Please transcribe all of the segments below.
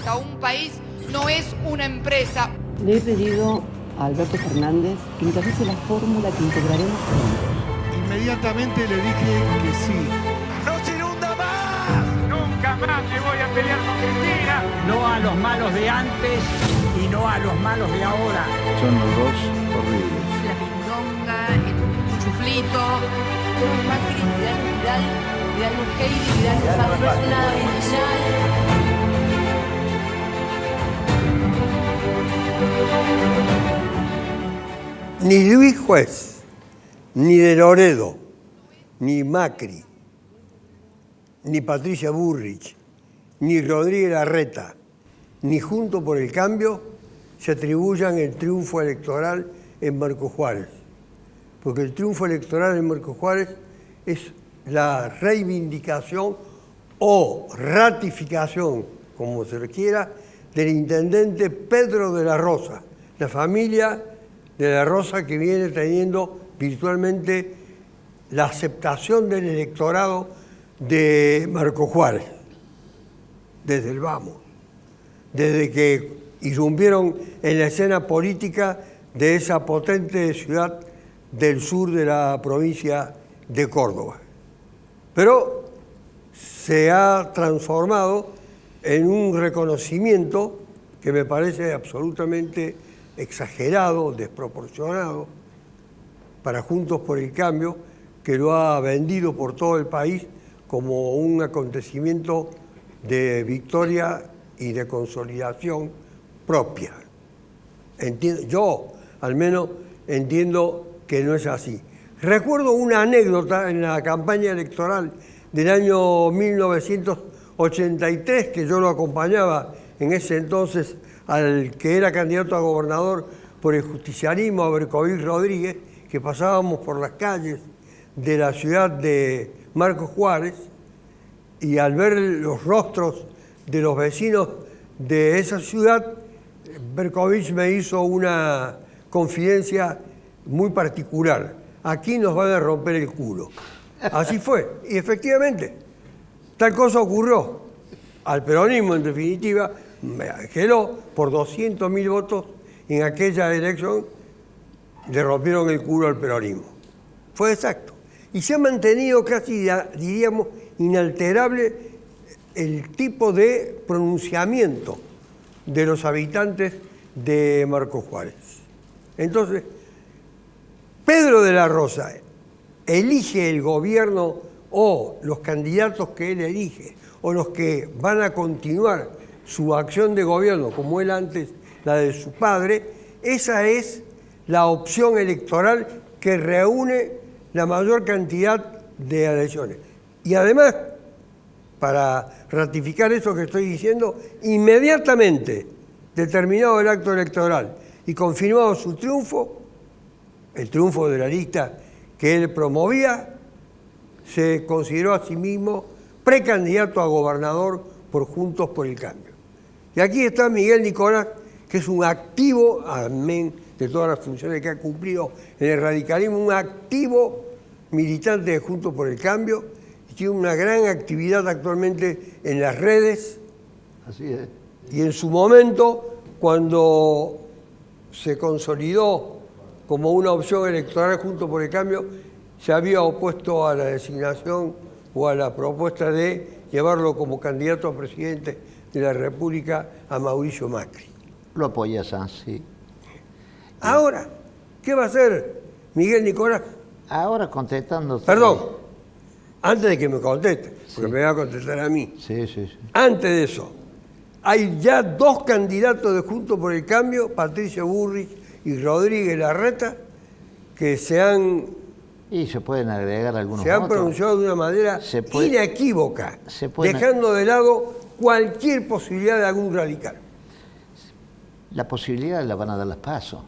política. Un país no es una empresa. Le he pedido a Alberto Fernández que encabece la fórmula que integraremos juntos. Inmediatamente le dije que sí. ¡No se inunda más! Nunca más me voy a pelear con Cristina. No a los malos de antes y no a los malos de ahora. Son los dos horribles. La pindonga, el chuflito. Macri, Vidal Luqueiri, Vidal Luján, no es nada oficial. Ni Luis Juez, ni de Loredo, ni Macri, ni Patricia Bullrich, ni Rodríguez Larreta, ni Juntos por el Cambio se atribuyan el triunfo electoral en Marcos Juárez. Porque el triunfo electoral en Marcos Juárez es la reivindicación o ratificación, como se requiera, del intendente Pedro de la Rosa, la familia de la Rosa que viene teniendo virtualmente la aceptación del electorado de Marcos Juárez, desde el vamos, desde que irrumpieron en la escena política de esa potente ciudad del sur de la provincia de Córdoba. Pero se ha transformado en un reconocimiento que me parece absolutamente exagerado, desproporcionado, para Juntos por el Cambio, que lo ha vendido por todo el país como un acontecimiento de victoria y de consolidación propia. Yo, al menos, entiendo que no es así. Recuerdo una anécdota en la campaña electoral del año 1983, que yo lo acompañaba en ese entonces al que era candidato a gobernador por el justicialismo, a Bercovil Rodríguez, que pasábamos por las calles de la ciudad de Marcos Juárez, y al ver los rostros de los vecinos de esa ciudad, Berkovich me hizo una confidencia muy particular. Aquí nos van a romper el culo. Así fue. Y efectivamente, tal cosa ocurrió. Al peronismo, en definitiva, me angeló por 200.000 votos en aquella elección, le rompieron el culo al peronismo. Fue exacto. Y se ha mantenido casi, diríamos, inalterable el tipo de pronunciamiento de los habitantes de Marcos Juárez. Entonces, Pedro de la Rosa elige el gobierno o los candidatos que él elige o los que van a continuar su acción de gobierno, como él antes, la de su padre, esa es la opción electoral que reúne la mayor cantidad de adhesiones. Y además, para ratificar eso que estoy diciendo, inmediatamente determinado el acto electoral y confirmado su triunfo, el triunfo de la lista que él promovía, se consideró a sí mismo precandidato a gobernador por Juntos por el Cambio. Y aquí está Miguel Nicolás, que es un activo, amén de todas las funciones que ha cumplido en el radicalismo, un activo militante de Juntos por el Cambio, y tiene una gran actividad actualmente en las redes. Así es. Y en su momento, cuando se consolidó como una opción electoral Juntos por el Cambio, se había opuesto a la designación o a la propuesta de llevarlo como candidato a presidente de la República a Mauricio Macri. Lo apoyas, sí. Ahora, ¿qué va a hacer Miguel Nicolás? Ahora contestando... Perdón, antes de que me conteste, porque me va a contestar a mí. Sí. Antes de eso, hay ya dos candidatos de Juntos por el Cambio, Patricia Bullrich y Rodríguez Larreta, que se han pueden agregar algunos han otros. pronunciado de una manera inequívoca, dejando de lado cualquier posibilidad de algún radical. La posibilidad la van a dar las PASO.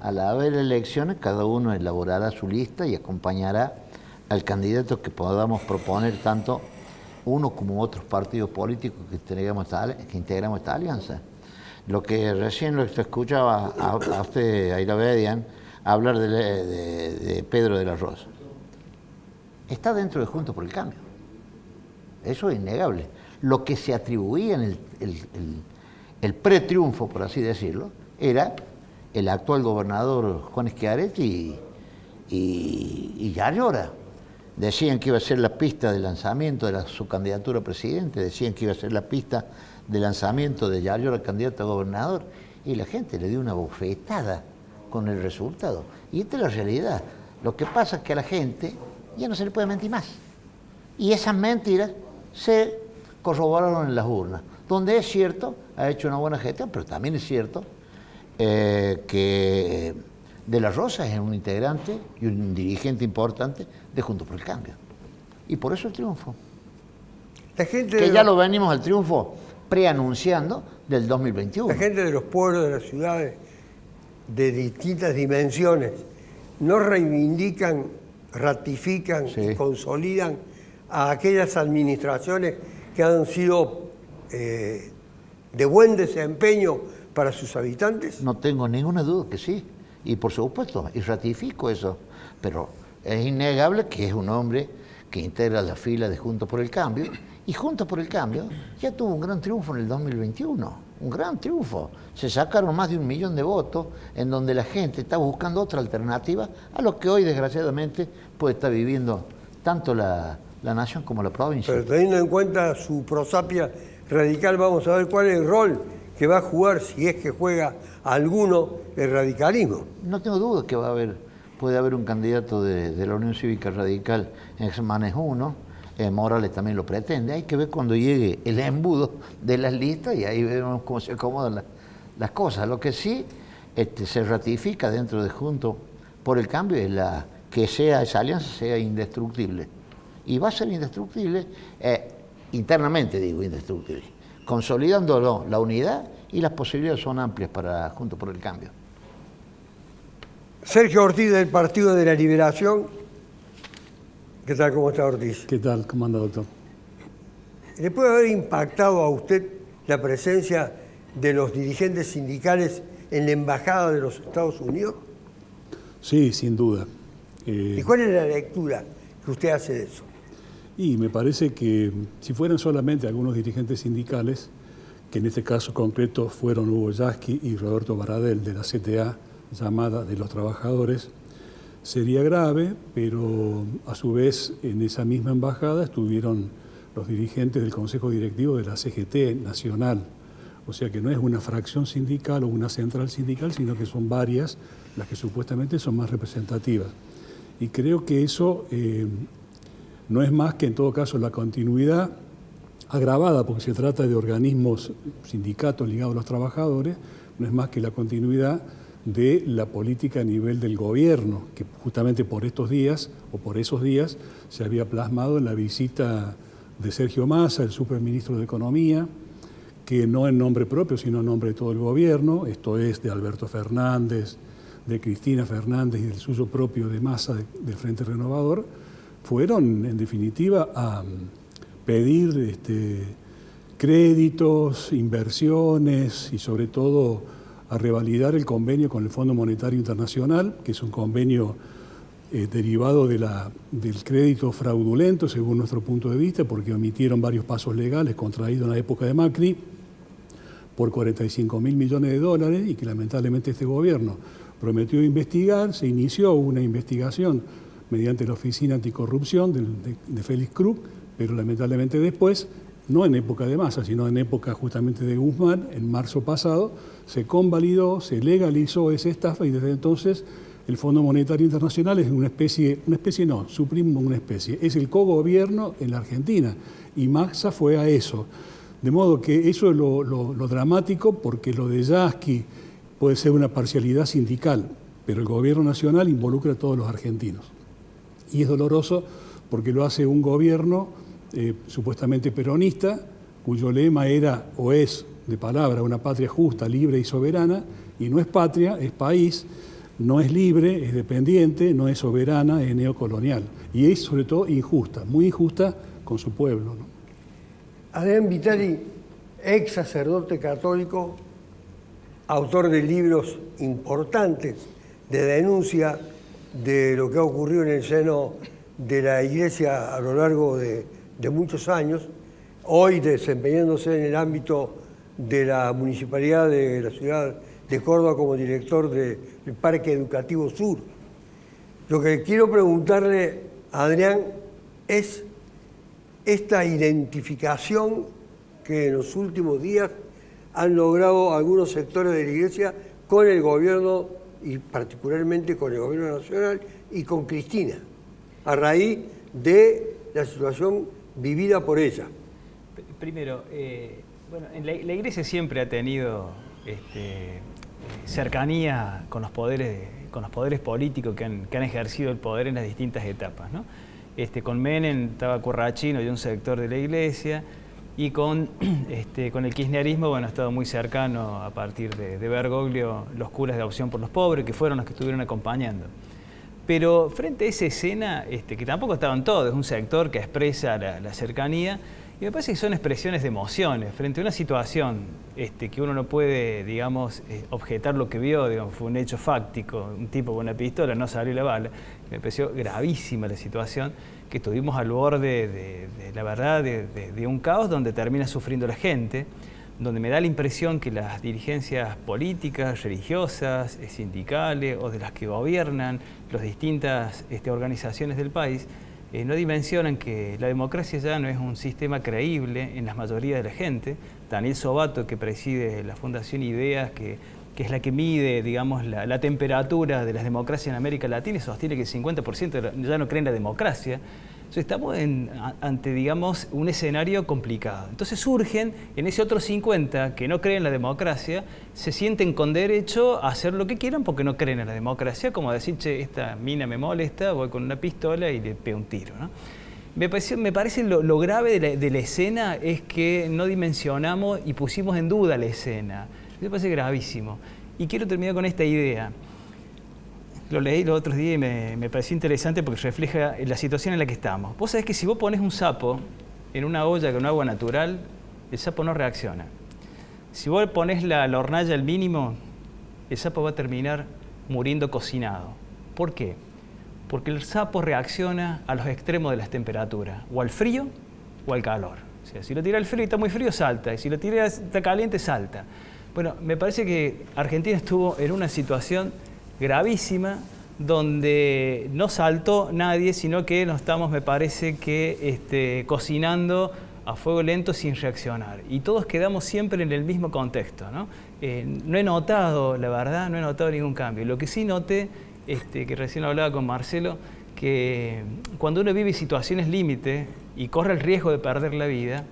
Al haber elecciones, cada uno elaborará su lista y acompañará al candidato que podamos proponer, tanto uno como otros partidos políticos que integramos esta alianza. Lo que recién lo escuchaba a usted, Aira Bedian, hablar de Pedro de la Rosa. Está dentro de Juntos por el Cambio. Eso es innegable. Lo que se atribuía en el pretriunfo, por así decirlo, era el actual gobernador Juan Schiaretti y Yayora. Decían que iba a ser la pista de lanzamiento de su candidatura a presidente, decían que iba a ser la pista de lanzamiento de Yayora candidato a gobernador, y la gente le dio una bofetada con el resultado. Y esta es la realidad. Lo que pasa es que a la gente ya no se le puede mentir más. Y esas mentiras se corroboraron en las urnas, donde es cierto, ha hecho una buena gestión, pero también es cierto que De la Rosa es un integrante y un dirigente importante de Juntos por el Cambio. Y por eso el triunfo. La gente que ya lo venimos al triunfo preanunciando del 2021. La gente de los pueblos, de las ciudades, de distintas dimensiones, no reivindican, ratifican y consolidan a aquellas administraciones que han sido de buen desempeño para sus habitantes. No tengo ninguna duda que sí. Y por supuesto, y ratifico eso, pero es innegable que es un hombre que integra la fila de Juntos por el Cambio, y Juntos por el Cambio ya tuvo un gran triunfo en el 2021, un gran triunfo. Se sacaron más de 1 millón de votos, en donde la gente está buscando otra alternativa a lo que hoy, desgraciadamente, puede estar viviendo tanto la nación como la provincia. Pero teniendo en cuenta su prosapia radical, vamos a ver cuál es el rol que va a jugar, si es que juega alguno, el radicalismo. No tengo duda que puede haber un candidato de la Unión Cívica Radical en Exmanes 1, Morales también lo pretende. Hay que ver cuando llegue el embudo de las listas y ahí vemos cómo se acomodan las cosas. Lo que sí se ratifica dentro de Juntos por el Cambio es que esa alianza sea indestructible. Y va a ser indestructible, internamente digo indestructible, consolidándolo la unidad, y las posibilidades son amplias para Juntos por el Cambio. Sergio Ortiz, del Partido de la Liberación. ¿Qué tal? ¿Cómo está, Ortiz? ¿Qué tal? ¿Cómo anda, doctor? ¿Le puede haber impactado a usted la presencia de los dirigentes sindicales en la Embajada de los Estados Unidos? Sí, sin duda. ¿Y cuál es la lectura que usted hace de eso? Y me parece que si fueran solamente algunos dirigentes sindicales, que en este caso concreto fueron Hugo Yasky y Roberto Baradel de la CTA, llamada de los trabajadores, sería grave, pero a su vez en esa misma embajada estuvieron los dirigentes del Consejo Directivo de la CGT Nacional. O sea que no es una fracción sindical o una central sindical, sino que son varias las que supuestamente son más representativas. Y creo que eso no es más que en todo caso la continuidad agravada, porque se trata de organismos, sindicatos ligados a los trabajadores, no es más que la continuidad de la política a nivel del gobierno, que justamente por estos días, o por esos días, se había plasmado en la visita de Sergio Massa, el superministro de Economía, que no en nombre propio, sino en nombre de todo el gobierno, esto es de Alberto Fernández, de Cristina Fernández y del suyo propio de Massa, del Frente Renovador, fueron en definitiva a pedir créditos, inversiones y sobre todo a revalidar el convenio con el Fondo Monetario Internacional, que es un convenio derivado del crédito fraudulento, según nuestro punto de vista, porque omitieron varios pasos legales contraídos en la época de Macri por 45.000 millones de dólares y que lamentablemente este gobierno prometió investigar. Se inició una investigación mediante la Oficina Anticorrupción de Félix Krug, pero lamentablemente después, no en época de Massa, sino en época justamente de Guzmán, en marzo pasado, se convalidó, se legalizó esa estafa y desde entonces el Fondo Monetario Internacional es una especie no, su primo una especie, es el cogobierno en la Argentina y Massa fue a eso. De modo que eso es lo dramático, porque lo de Yasky puede ser una parcialidad sindical, pero el gobierno nacional involucra a todos los argentinos. Y es doloroso porque lo hace un gobierno supuestamente peronista, cuyo lema era o es de palabra una patria justa, libre y soberana, y no es patria, es país, no es libre, es dependiente, no es soberana, es neocolonial. Y es sobre todo injusta, muy injusta con su pueblo, ¿no? Adrián Vitali, ex sacerdote católico, autor de libros importantes de denuncia de lo que ha ocurrido en el seno de la Iglesia a lo largo de muchos años, hoy desempeñándose en el ámbito de la Municipalidad de la ciudad de Córdoba como director del Parque Educativo Sur. Lo que quiero preguntarle a Adrián es esta identificación que en los últimos días han logrado algunos sectores de la Iglesia con el gobierno y particularmente con el gobierno nacional y con Cristina, a raíz de la situación vivida por ella. Primero, bueno, la Iglesia siempre ha tenido cercanía con los poderes políticos que han ejercido el poder en las distintas etapas, ¿no? Con Menem estaba Corrachino y un sector de la Iglesia, y con el kirchnerismo, bueno, ha estado muy cercano a partir de Bergoglio, los curas de Opción por los Pobres, que fueron los que estuvieron acompañando. Pero frente a esa escena, que tampoco estaban todos, es un sector que expresa la cercanía, y me parece que son expresiones de emociones. Frente a una situación que uno no puede, digamos, objetar lo que vio, digamos, fue un hecho fáctico, un tipo con una pistola, no salió la bala, me pareció gravísima la situación, que estuvimos al borde de la verdad, de un caos donde termina sufriendo la gente, donde me da la impresión que las dirigencias políticas, religiosas, sindicales o de las que gobiernan las distintas organizaciones del país, no dimensionan que la democracia ya no es un sistema creíble en la mayoría de la gente. Daniel Sobato, que preside la Fundación Ideas, que es la que mide, digamos, la temperatura de las democracias en América Latina, y sostiene que el 50% ya no cree en la democracia. Entonces estamos ante, digamos, un escenario complicado. Entonces surgen, en ese otro 50% que no creen en la democracia, se sienten con derecho a hacer lo que quieran porque no creen en la democracia, como decir, che, esta mina me molesta, voy con una pistola y le pego un tiro, ¿no? Me parece lo grave de la escena es que no dimensionamos y pusimos en duda la escena. Me parece gravísimo. Y quiero terminar con esta idea. Lo leí los otros días y me pareció interesante porque refleja la situación en la que estamos. Vos sabés que si vos pones un sapo en una olla con agua natural, el sapo no reacciona. Si vos pones la hornalla al mínimo, el sapo va a terminar muriendo cocinado. ¿Por qué? Porque el sapo reacciona a los extremos de las temperaturas, o al frío o al calor. O sea, si lo tira al frío y está muy frío, salta, y si lo tira está caliente, salta. Bueno, me parece que Argentina estuvo en una situación gravísima donde no saltó nadie, sino que nos estamos, me parece que, cocinando a fuego lento sin reaccionar. Y todos quedamos siempre en el mismo contexto, ¿no? No he notado, la verdad, no he notado ningún cambio. Lo que sí noté, que recién hablaba con Marcelo, que cuando uno vive situaciones límite y corre el riesgo de perder la vida,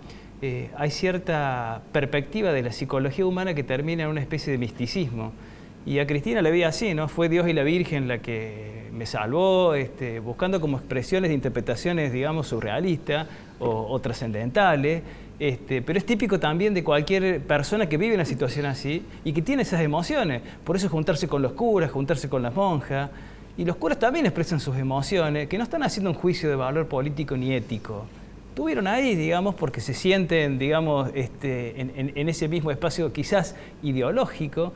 hay cierta perspectiva de la psicología humana que termina en una especie de misticismo. Y a Cristina la vi así, ¿no? Fue Dios y la Virgen la que me salvó, buscando como expresiones de interpretaciones, digamos, surrealistas o trascendentales. Pero es típico también de cualquier persona que vive una situación así y que tiene esas emociones. Por eso juntarse con los curas, juntarse con las monjas. Y los curas también expresan sus emociones, que no están haciendo un juicio de valor político ni ético. Estuvieron ahí, digamos, porque se sienten, digamos, en ese mismo espacio quizás ideológico,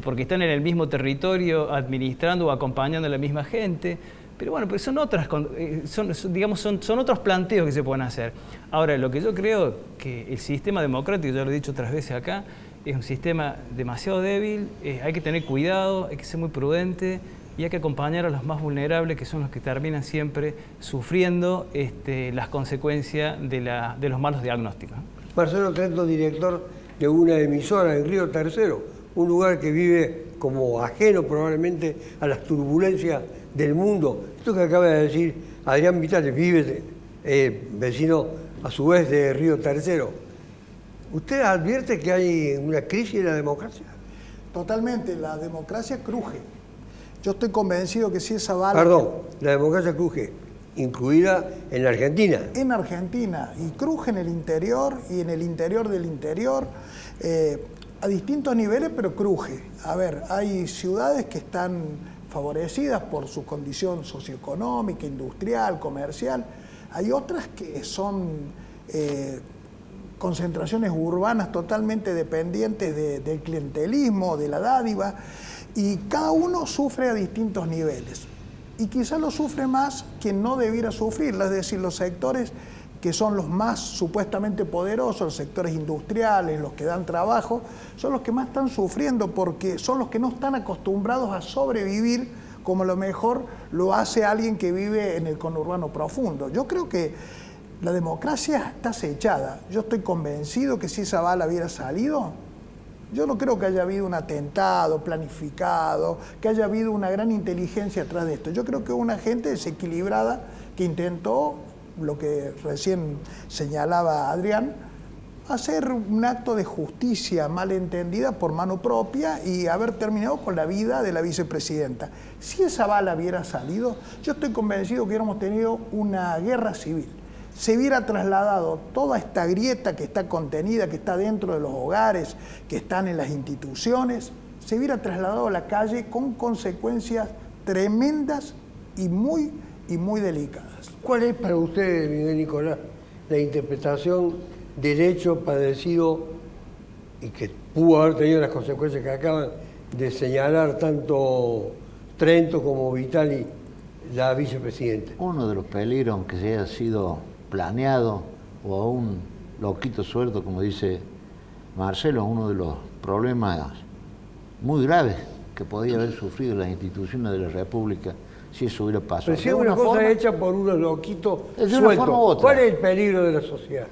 porque están en el mismo territorio administrando o acompañando a la misma gente. Pero bueno, pero son otros planteos que se pueden hacer. Ahora, lo que yo creo que el sistema democrático, ya lo he dicho otras veces acá, es un sistema demasiado débil, hay que tener cuidado, hay que ser muy prudente, y hay que acompañar a los más vulnerables, que son los que terminan siempre sufriendo las consecuencias de los malos diagnósticos. Marcelo Trento, director de una emisora en Río Tercero, un lugar que vive como ajeno probablemente a las turbulencias del mundo. Esto que acaba de decir Adrián Vitale, vive vecino a su vez de Río Tercero. ¿Usted advierte que hay una crisis en la democracia? Totalmente, la democracia cruje. Yo estoy convencido que si esa bala... Perdón, la democracia cruje, incluida en la Argentina. En Argentina, y cruje en el interior y en el interior del interior, a distintos niveles, pero cruje. A ver, hay ciudades que están favorecidas por su condición socioeconómica, industrial, comercial. Hay otras que son concentraciones urbanas totalmente dependientes del clientelismo, de la dádiva. Y cada uno sufre a distintos niveles. Y quizás lo sufre más quien no debiera sufrirla, es decir, los sectores que son los más supuestamente poderosos, los sectores industriales, los que dan trabajo, son los que más están sufriendo porque son los que no están acostumbrados a sobrevivir como a lo mejor lo hace alguien que vive en el conurbano profundo. Yo creo que la democracia está acechada. Yo estoy convencido que si esa bala hubiera salido, yo no creo que haya habido un atentado planificado, que haya habido una gran inteligencia atrás de esto. Yo creo que una gente desequilibrada que intentó, lo que recién señalaba Adrián, hacer un acto de justicia mal entendida por mano propia y haber terminado con la vida de la vicepresidenta. Si esa bala hubiera salido, yo estoy convencido que hubiéramos tenido una guerra civil. Se hubiera trasladado toda esta grieta que está contenida, que está dentro de los hogares, que están en las instituciones, se hubiera trasladado a la calle con consecuencias tremendas y muy delicadas. ¿Cuál es para usted, Miguel Nicolás, la interpretación del hecho padecido y que pudo haber tenido las consecuencias que acaban de señalar tanto Trento como Vitali, la vicepresidenta? Uno de los peligros, aunque se haya sido planeado o a un loquito suelto, como dice Marcelo, uno de los problemas muy graves que podía haber sufrido las instituciones de la República si eso hubiera pasado. Pero si es una cosa hecha por unos loquitos de una forma u otra. ¿Cuál es el peligro de la sociedad?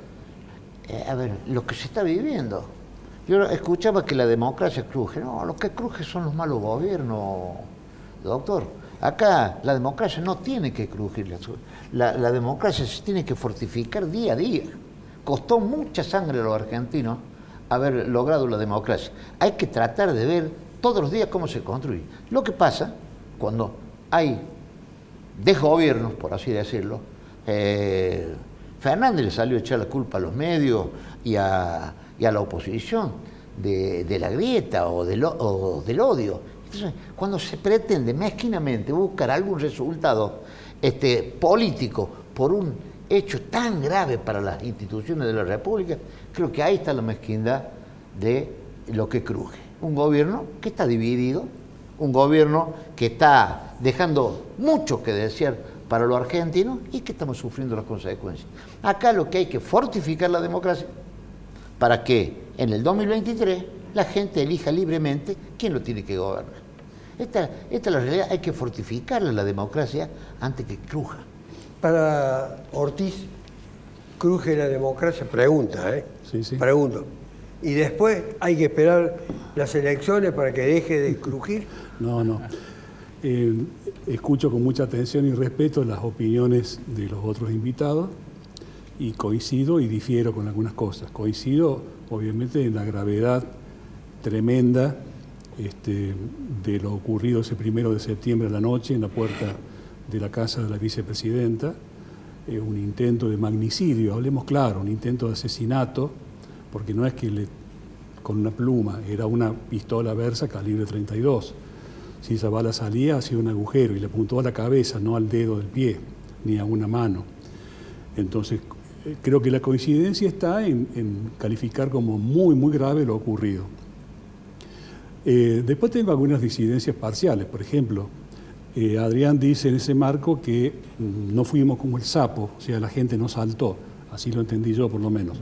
A ver, lo que se está viviendo. Yo escuchaba que la democracia cruje. No, lo que cruje son los malos gobiernos, doctor. Acá la democracia no tiene que crujir. La democracia se tiene que fortificar día a día. Costó mucha sangre a los argentinos haber logrado la democracia. Hay que tratar de ver todos los días cómo se construye. Lo que pasa cuando hay desgobiernos, por así decirlo, Fernández le salió a echar la culpa a los medios y a la oposición de la grieta o del odio. Entonces, cuando se pretende mezquinamente buscar algún resultado político por un hecho tan grave para las instituciones de la República, creo que ahí está la mezquindad de lo que cruje. Un gobierno que está dividido, un gobierno que está dejando mucho que desear para los argentinos y que estamos sufriendo las consecuencias. Acá lo que hay que fortificar la democracia para que en el 2023 la gente elija libremente quién lo tiene que gobernar. Esta es la realidad, hay que fortificar la democracia antes que cruja. Para Ortiz, cruje la democracia, pregunta, Sí, sí. Pregunto. ¿Y después hay que esperar las elecciones para que deje de crujir? No. Escucho con mucha atención y respeto las opiniones de los otros invitados y coincido y difiero con algunas cosas. Coincido, obviamente, en la gravedad tremenda de lo ocurrido ese 1 de septiembre a la noche en la puerta de la casa de la vicepresidenta, un intento de magnicidio, hablemos claro, un intento de asesinato, porque no es que con una pluma, era una pistola Versa calibre 32. Si esa bala salía, hacía un agujero y le apuntó a la cabeza, no al dedo del pie, ni a una mano. Entonces, creo que la coincidencia está en calificar como muy, muy grave lo ocurrido. Después tengo algunas disidencias parciales. Por ejemplo, Adrián dice en ese marco que no fuimos como el sapo, o sea, la gente no saltó. Así lo entendí yo, por lo menos.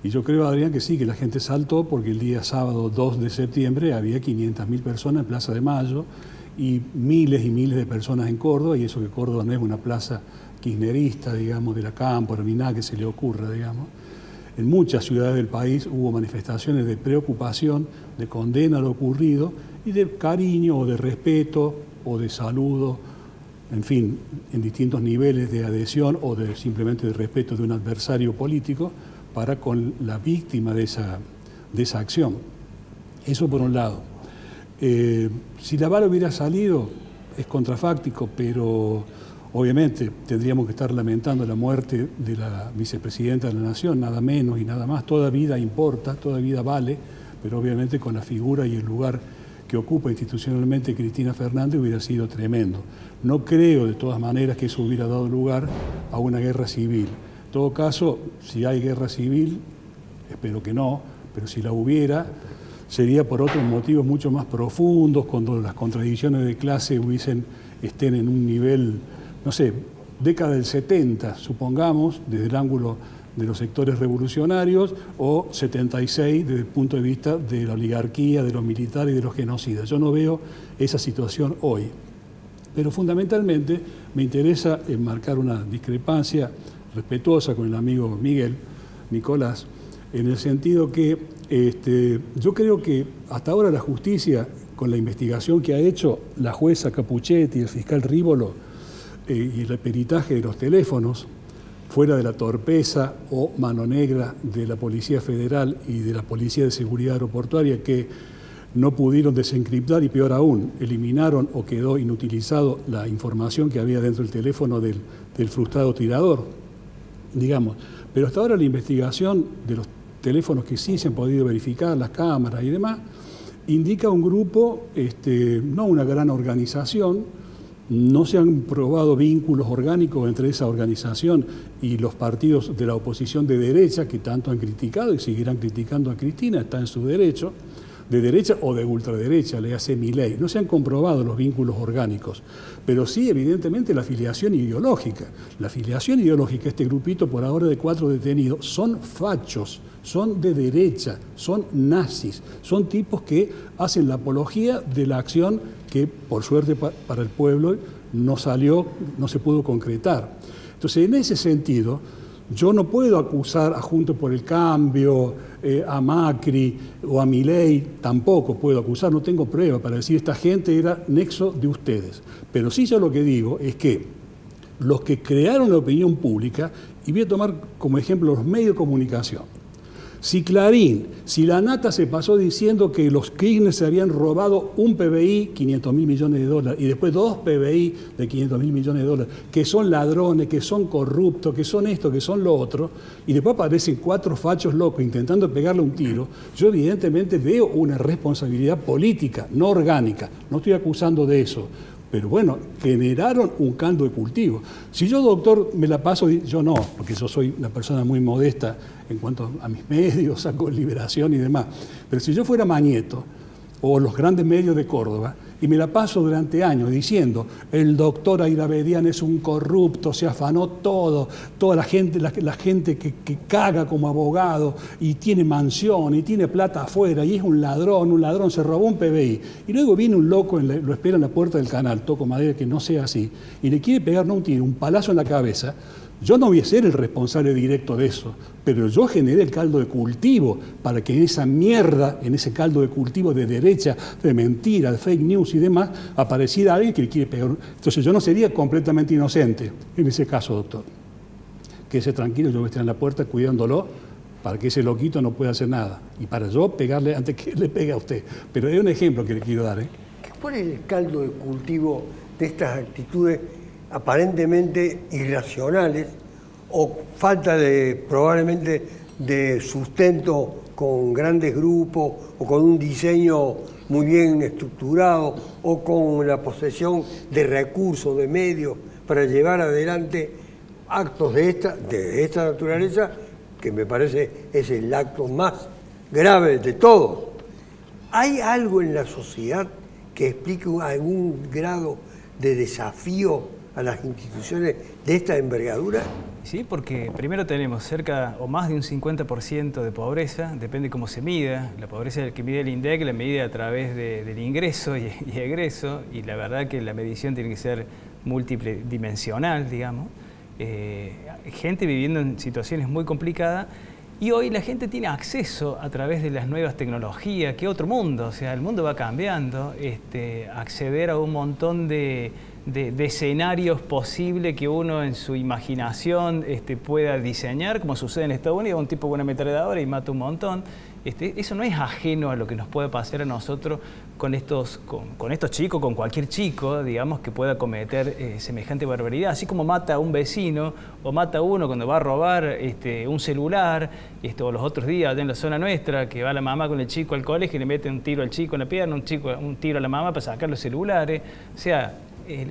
Y yo creo, Adrián, que sí, que la gente saltó porque el día sábado 2 de septiembre había 500.000 personas en Plaza de Mayo y miles de personas en Córdoba, y eso que Córdoba no es una plaza kirchnerista, digamos, de la Cámpora, ni nada que se le ocurra, digamos. En muchas ciudades del país hubo manifestaciones de preocupación, de condena a lo ocurrido y de cariño o de respeto o de saludo, en fin, en distintos niveles de adhesión o de simplemente de respeto de un adversario político para con la víctima de esa acción. Eso por un lado. Si la bala hubiera salido, es contrafáctico, pero obviamente tendríamos que estar lamentando la muerte de la vicepresidenta de la Nación, nada menos y nada más. Toda vida importa, toda vida vale, pero obviamente con la figura y el lugar que ocupa institucionalmente Cristina Fernández hubiera sido tremendo. No creo, de todas maneras, que eso hubiera dado lugar a una guerra civil. En todo caso, si hay guerra civil, espero que no, pero si la hubiera, sería por otros motivos mucho más profundos, cuando las contradicciones de clase estén en un nivel, no sé, década del 70, supongamos, desde el ángulo de los sectores revolucionarios, o 76 desde el punto de vista de la oligarquía, de los militares y de los genocidas. Yo no veo esa situación hoy. Pero fundamentalmente me interesa enmarcar una discrepancia respetuosa con el amigo Nicolás, en el sentido que yo creo que hasta ahora la justicia, con la investigación que ha hecho la jueza Capuchetti y el fiscal Rívolo, y el peritaje de los teléfonos, fuera de la torpeza o mano negra de la Policía Federal y de la Policía de Seguridad Aeroportuaria, que no pudieron desencriptar y, peor aún, eliminaron o quedó inutilizado la información que había dentro del teléfono del frustrado tirador, digamos. Pero hasta ahora la investigación de los teléfonos que sí se han podido verificar, las cámaras y demás, indica un grupo, no una gran organización. No se han probado vínculos orgánicos entre esa organización y los partidos de la oposición de derecha, que tanto han criticado y seguirán criticando a Cristina, está en su derecho, de derecha o de ultraderecha, le hace Milei. No se han comprobado los vínculos orgánicos, pero sí, evidentemente, la afiliación ideológica. La afiliación ideológica, este grupito por ahora de 4 detenidos, son fachos, son de derecha, son nazis, son tipos que hacen la apología de la acción que, por suerte para el pueblo, no se pudo concretar. Entonces, en ese sentido, yo no puedo acusar a Juntos por el Cambio, a Macri o a Milei, tampoco puedo acusar, no tengo prueba para decir esta gente era nexo de ustedes. Pero sí yo lo que digo es que los que crearon la opinión pública, y voy a tomar como ejemplo los medios de comunicación, si Clarín, si la Nata se pasó diciendo que los Kirchner se habían robado un PBI, 500.000 millones de dólares, y después 2 PBI de 500.000 millones de dólares, que son ladrones, que son corruptos, que son esto, que son lo otro, y después aparecen 4 fachos locos intentando pegarle un tiro, yo evidentemente veo una responsabilidad política, no orgánica. No estoy acusando de eso. Pero bueno, generaron un caldo de cultivo. Si yo, doctor, me la paso, yo no, porque yo soy una persona muy modesta en cuanto a mis medios, saco Liberación y demás. Pero si yo fuera Mañeto o los grandes medios de Córdoba y me la paso durante años diciendo el doctor Ayravedian es un corrupto, se afanó todo, toda la gente que caga como abogado y tiene mansión y tiene plata afuera y es un ladrón, se robó un PBI. Y luego viene un loco, lo espera en la puerta del canal, toco madera que no sea así, y le quiere pegar no un tiro, un palazo en la cabeza. Yo no voy a ser el responsable directo de eso, pero yo generé el caldo de cultivo para que en esa mierda, en ese caldo de cultivo de derecha, de mentira, de fake news y demás, apareciera alguien que le quiere pegar. Entonces yo no sería completamente inocente en ese caso, doctor. Quédese tranquilo, yo voy a estar en la puerta cuidándolo para que ese loquito no pueda hacer nada. Y para yo pegarle antes que le pegue a usted. Pero hay un ejemplo que le quiero dar. ¿Cuál es el caldo de cultivo de estas actitudes aparentemente irracionales o falta probablemente de sustento con grandes grupos o con un diseño muy bien estructurado o con la posesión de recursos, de medios para llevar adelante actos de esta naturaleza, que me parece es el acto más grave de todos? ¿Hay algo en la sociedad que explique algún grado de desafío a las instituciones de esta envergadura? Sí, porque primero tenemos cerca o más de un 50% de pobreza, depende cómo se mida. La pobreza que mide el INDEC la mide a través del ingreso y egreso, y la verdad que la medición tiene que ser múltiple dimensional, digamos. Gente viviendo en situaciones muy complicadas, y hoy la gente tiene acceso a través de las nuevas tecnologías, que otro mundo, o sea, el mundo va cambiando, acceder a un montón de escenarios posibles que uno en su imaginación pueda diseñar, como sucede en Estados Unidos, un tipo con una ametralladora y mata un montón. Eso no es ajeno a lo que nos puede pasar a nosotros con estos chicos, con cualquier chico, digamos, que pueda cometer semejante barbaridad. Así como mata a un vecino o mata a uno cuando va a robar un celular, o los otros días en la zona nuestra, que va la mamá con el chico al colegio y le mete un tiro al chico en la pierna, un tiro a la mamá para sacar los celulares. O sea,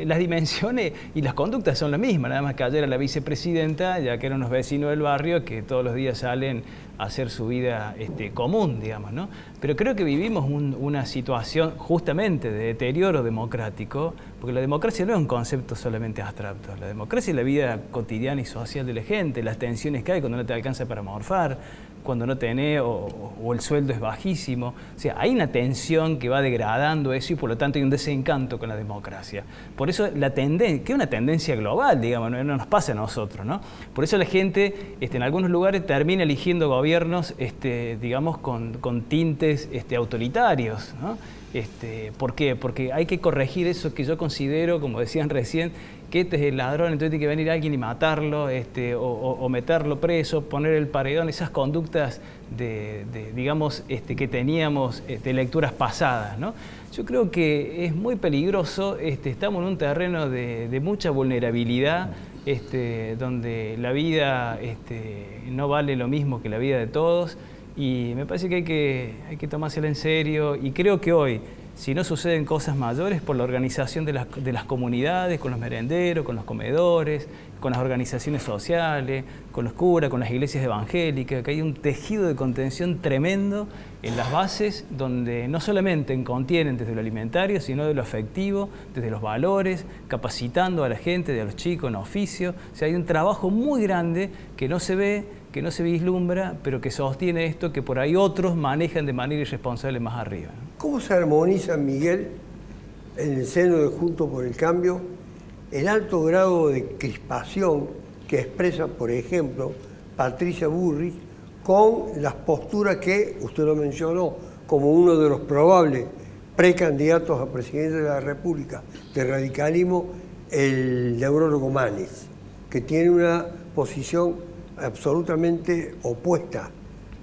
las dimensiones y las conductas son las mismas, nada más que ayer a la vicepresidenta, ya que eran unos vecinos del barrio que todos los días salen hacer su vida común, digamos, ¿no? Pero creo que vivimos una situación justamente de deterioro democrático, porque la democracia no es un concepto solamente abstracto. La democracia es la vida cotidiana y social de la gente, las tensiones que hay cuando no te alcanza para morfar, cuando no tenés o el sueldo es bajísimo. O sea, hay una tensión que va degradando eso y por lo tanto hay un desencanto con la democracia. Por eso la tendencia, que es una tendencia global, digamos, no nos pasa a nosotros, ¿no? Por eso la gente en algunos lugares termina eligiendo gobiernos, digamos, con tintes autoritarios, ¿no? ¿Por qué? Porque hay que corregir eso que yo considero, como decían recién, que este es el ladrón, entonces tiene que venir alguien y matarlo, o meterlo preso, poner el paredón, esas conductas digamos, que teníamos de lecturas pasadas, ¿no? Yo creo que es muy peligroso, estamos en un terreno de mucha vulnerabilidad, donde la vida no vale lo mismo que la vida de todos, y me parece que hay que tomársela en serio, y creo que hoy, si no suceden cosas mayores, por la organización de las comunidades, con los merenderos, con los comedores, con las organizaciones sociales, con los curas, con las iglesias evangélicas, que hay un tejido de contención tremendo en las bases, donde no solamente contienen desde lo alimentario, sino de lo afectivo, desde los valores, capacitando a la gente, a los chicos en oficio. O sea, hay un trabajo muy grande que no se ve, que no se vislumbra, pero que sostiene esto que por ahí otros manejan de manera irresponsable más arriba, ¿no? ¿Cómo se armoniza, Miguel, en el seno de Juntos por el Cambio, el alto grado de crispación que expresa, por ejemplo, Patricia Bullrich, con las posturas que usted lo mencionó como uno de los probables precandidatos a presidente de la República del radicalismo, el neurólogo Manes, que tiene una posición absolutamente opuesta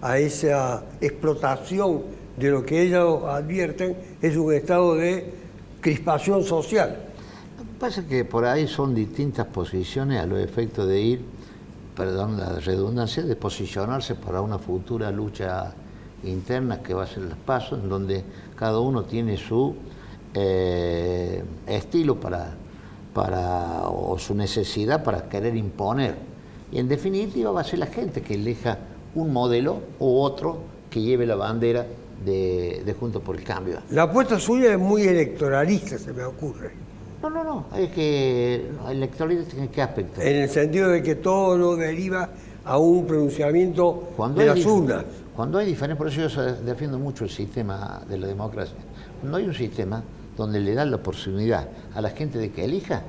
a esa explotación de lo que ellos advierten es un estado de crispación social? Lo que pasa es que por ahí son distintas posiciones a los efectos de ir, perdón la redundancia, de posicionarse para una futura lucha interna que va a ser las PASO, en donde cada uno tiene su estilo o su necesidad para querer imponer. Y en definitiva va a ser la gente que elija un modelo u otro que lleve la bandera de Juntos por el Cambio. La apuesta suya es muy electoralista, se me ocurre. No, es que electoralista ¿en qué aspecto? En el sentido de que todo no deriva a un pronunciamiento de las urnas. Cuando hay diferencias, por eso yo defiendo mucho el sistema de la democracia. Cuando hay un sistema donde le dan la oportunidad a la gente de que elija,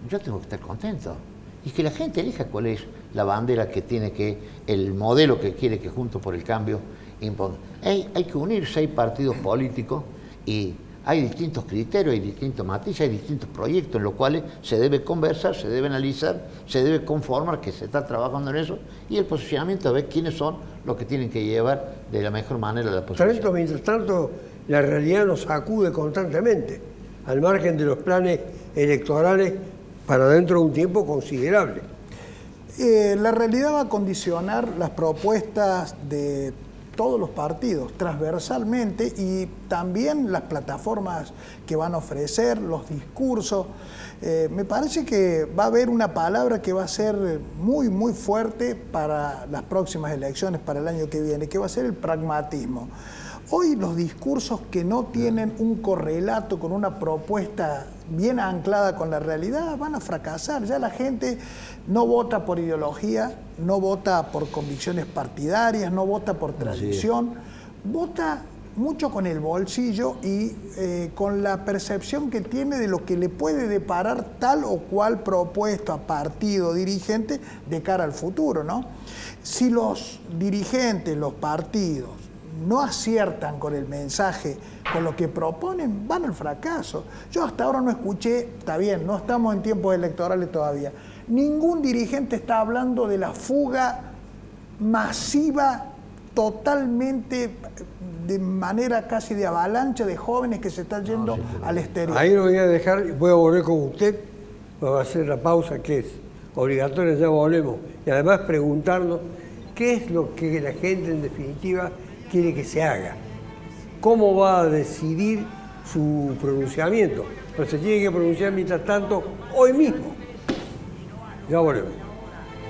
yo tengo que estar contento. Y que la gente elija cuál es la bandera que tiene el modelo que quiere que Juntos por el Cambio imponga. Hay que unirse, hay partidos políticos y hay distintos criterios, hay distintos matices, hay distintos proyectos en los cuales se debe conversar, se debe analizar, se debe conformar que se está trabajando en eso y el posicionamiento de ver quiénes son los que tienen que llevar de la mejor manera la posición. Mientras tanto, la realidad nos sacude constantemente, al margen de los planes electorales para dentro de un tiempo considerable. La realidad va a condicionar las propuestas de todos los partidos transversalmente y también las plataformas que van a ofrecer, los discursos. Me parece que va a haber una palabra que va a ser muy, muy fuerte para las próximas elecciones, para el año que viene, que va a ser el pragmatismo. Hoy los discursos que no tienen un correlato con una propuesta bien anclada con la realidad van a fracasar. Ya la gente no vota por ideología, no vota por convicciones partidarias, no vota por tradición, vota mucho con el bolsillo y con la percepción que tiene de lo que le puede deparar tal o cual propuesta, partido, dirigente de cara al futuro, ¿no? Si los dirigentes, los partidos, no aciertan con el mensaje, con lo que proponen, van al fracaso. Yo hasta ahora no escuché, está bien, no estamos en tiempos electorales todavía, ningún dirigente está hablando de la fuga masiva, totalmente, de manera casi de avalancha de jóvenes que se están yendo al exterior. Ahí lo voy a dejar, voy a volver con usted, vamos a hacer la pausa que es obligatoria, ya volvemos. Y además preguntarnos qué es lo que la gente en definitiva quiere que se haga. ¿Cómo va a decidir su pronunciamiento? Pero se tiene que pronunciar mientras tanto hoy mismo. Ya volvemos.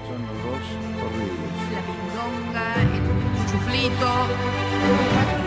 Son los dos horribles. La milonga, chuflito.